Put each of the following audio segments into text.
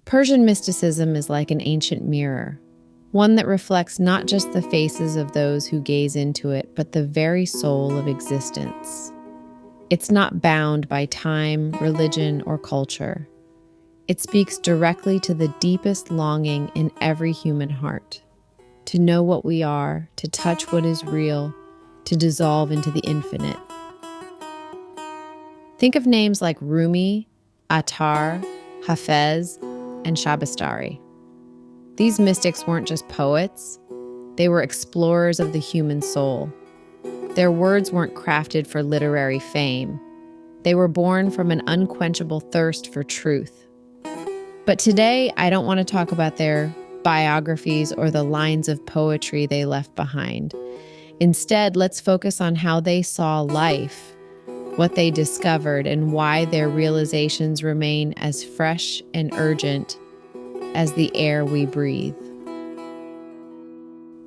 Persian mysticism is like an ancient mirror, one that reflects not just the faces of those who gaze into it, but the very soul of existence. It's not bound by time, religion, or culture. It speaks directly to the deepest longing in every human heart, to know what we are, to touch what is real, to dissolve into the infinite. Think of names like Rumi, Attar, Hafez, and Shabastari. These mystics weren't just poets, they were explorers of the human soul. Their words weren't crafted for literary fame. They were born from an unquenchable thirst for truth. But today, I don't want to talk about their biographies or the lines of poetry they left behind. Instead, let's focus on how they saw life, what they discovered, and why their realizations remain as fresh and urgent as the air we breathe.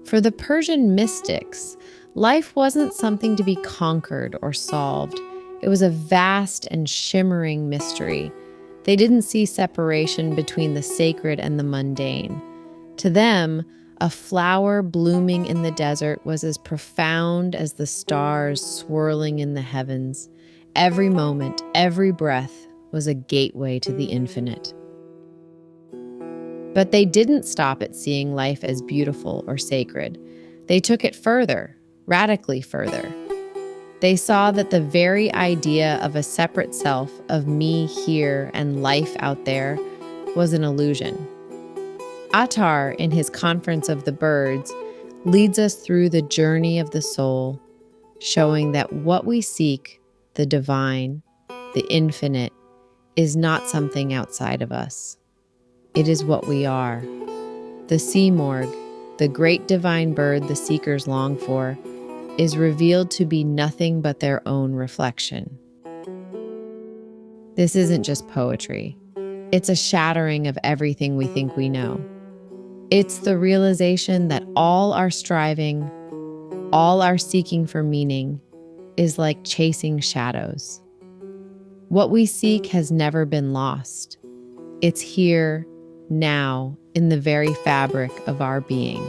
For the Persian mystics, life wasn't something to be conquered or solved. It was a vast and shimmering mystery. They didn't see separation between the sacred and the mundane. To them, a flower blooming in the desert was as profound as the stars swirling in the heavens. Every moment, every breath was a gateway to the infinite. But they didn't stop at seeing life as beautiful or sacred. They took it further, radically further. They saw that the very idea of a separate self, of me here and life out there, was an illusion. Attar, in his Conference of the Birds, leads us through the journey of the soul, showing that what we seek, the divine, the infinite, is not something outside of us. It is what we are. The sea morgue, the great divine bird the seekers long for, is revealed to be nothing but their own reflection. This isn't just poetry. It's a shattering of everything we think we know. It's the realization that all our striving, all our seeking for meaning, is like chasing shadows. What we seek has never been lost. It's here, now, in the very fabric of our being.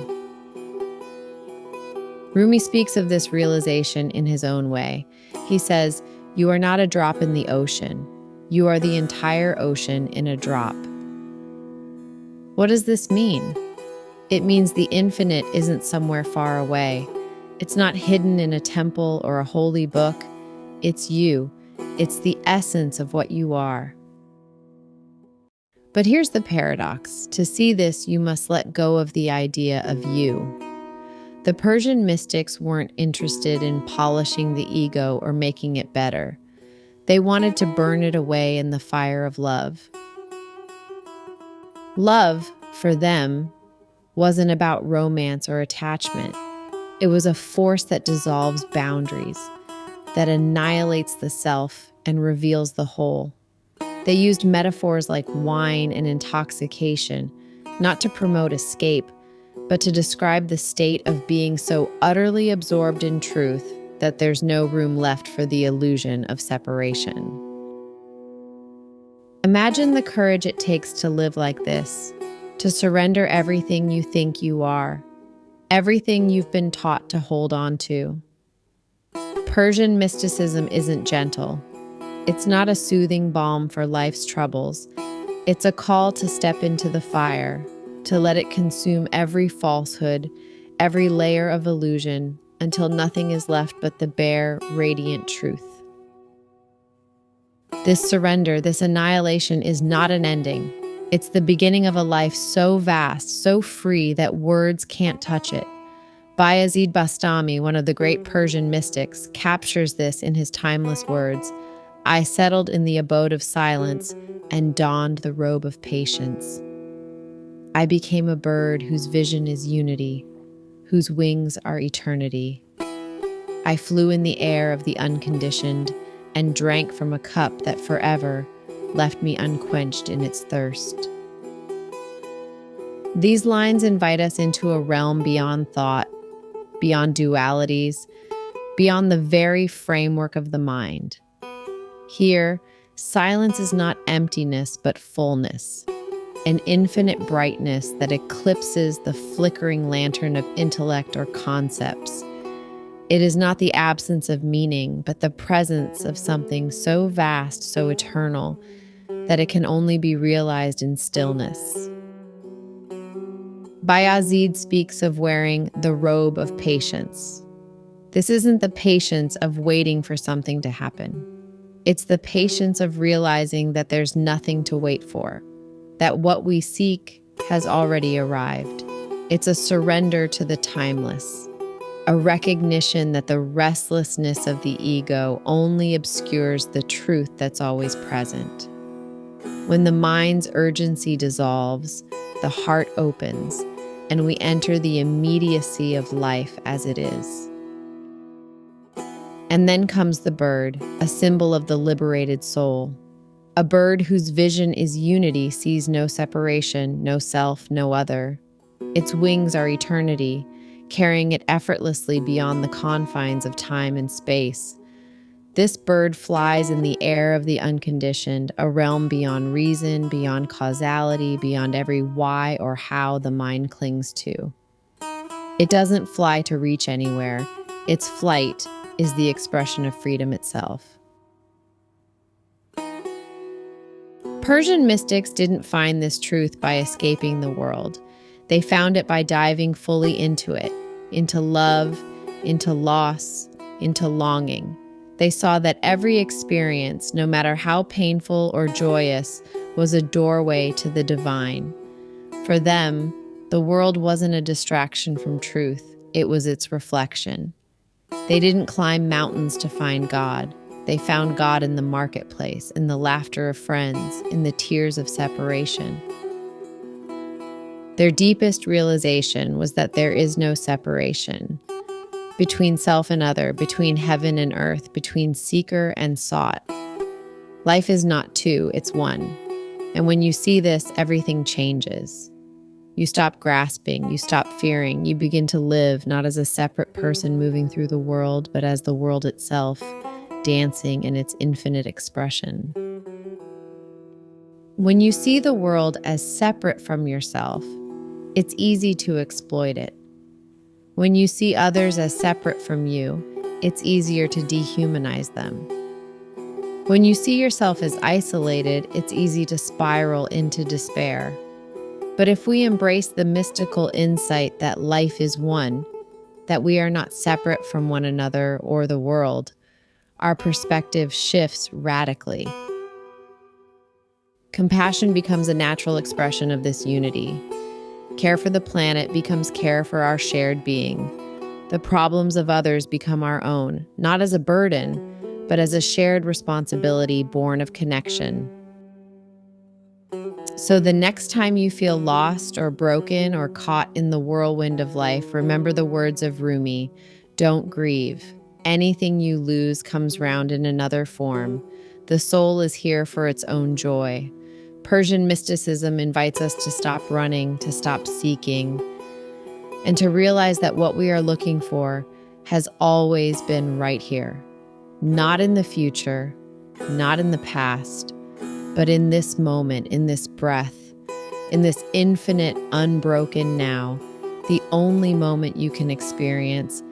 Rumi speaks of this realization in his own way. He says, "You are not a drop in the ocean. You are the entire ocean in a drop." What does this mean? It means the infinite isn't somewhere far away. It's not hidden in a temple or a holy book. It's you. It's the essence of what you are. But here's the paradox. To see this, you must let go of the idea of you. The Persian mystics weren't interested in polishing the ego or making it better. They wanted to burn it away in the fire of love. Love, for them, wasn't about romance or attachment. It was a force that dissolves boundaries, that annihilates the self and reveals the whole. They used metaphors like wine and intoxication, not to promote escape, but to describe the state of being so utterly absorbed in truth that there's no room left for the illusion of separation. Imagine the courage it takes to live like this, to surrender everything you think you are, everything you've been taught to hold on to. Persian mysticism isn't gentle. It's not a soothing balm for life's troubles. It's a call to step into the fire, to let it consume every falsehood, every layer of illusion, until nothing is left but the bare, radiant truth. This surrender, this annihilation is not an ending. It's the beginning of a life so vast, so free that words can't touch it. Bayezid Bastami, one of the great Persian mystics, captures this in his timeless words, "I settled in the abode of silence and donned the robe of patience. I became a bird whose vision is unity, whose wings are eternity. I flew in the air of the unconditioned and drank from a cup that forever left me unquenched in its thirst." These lines invite us into a realm beyond thought, beyond dualities, beyond the very framework of the mind. Here, silence is not emptiness, but fullness. an infinite brightness that eclipses the flickering lantern of intellect or concepts. It is not the absence of meaning, but the presence of something so vast, so eternal, that it can only be realized in stillness. Bayazid speaks of wearing the robe of patience. This isn't the patience of waiting for something to happen. It's the patience of realizing that there's nothing to wait for, that what we seek has already arrived. It's a surrender to the timeless, a recognition that the restlessness of the ego only obscures the truth that's always present. When the mind's urgency dissolves, the heart opens, and we enter the immediacy of life as it is. And then comes the bird, a symbol of the liberated soul. A bird whose vision is unity sees no separation, no self, no other. Its wings are eternity, carrying it effortlessly beyond the confines of time and space. This bird flies in the air of the unconditioned, a realm beyond reason, beyond causality, beyond every why or how the mind clings to. It doesn't fly to reach anywhere. Its flight is the expression of freedom itself. Persian mystics didn't find this truth by escaping the world. They found it by diving fully into it, into love, into loss, into longing. They saw that every experience, no matter how painful or joyous, was a doorway to the divine. For them, the world wasn't a distraction from truth, it was its reflection. They didn't climb mountains to find God. They found God in the marketplace, in the laughter of friends, in the tears of separation. Their deepest realization was that there is no separation between self and other, between heaven and earth, between seeker and sought. Life is not two, it's one. And when you see this, everything changes. You stop grasping, you stop fearing, you begin to live not as a separate person moving through the world, but as the world itself, dancing in its infinite expression. When you see the world as separate from yourself, it's easy to exploit it. When you see others as separate from you, it's easier to dehumanize them. When you see yourself as isolated, it's easy to spiral into despair. But if we embrace the mystical insight that life is one, that we are not separate from one another or the world, our perspective shifts radically. Compassion becomes a natural expression of this unity. Care for the planet becomes care for our shared being. The problems of others become our own, not as a burden, but as a shared responsibility born of connection. So the next time you feel lost or broken or caught in the whirlwind of life, remember the words of Rumi, don't grieve. Anything you lose comes round in another form. The soul is here for its own joy. Persian mysticism invites us to stop running, to stop seeking, and to realize that what we are looking for has always been right here. Not in the future, not in the past, but in this moment, in this breath, in this infinite, unbroken now, the only moment you can experience,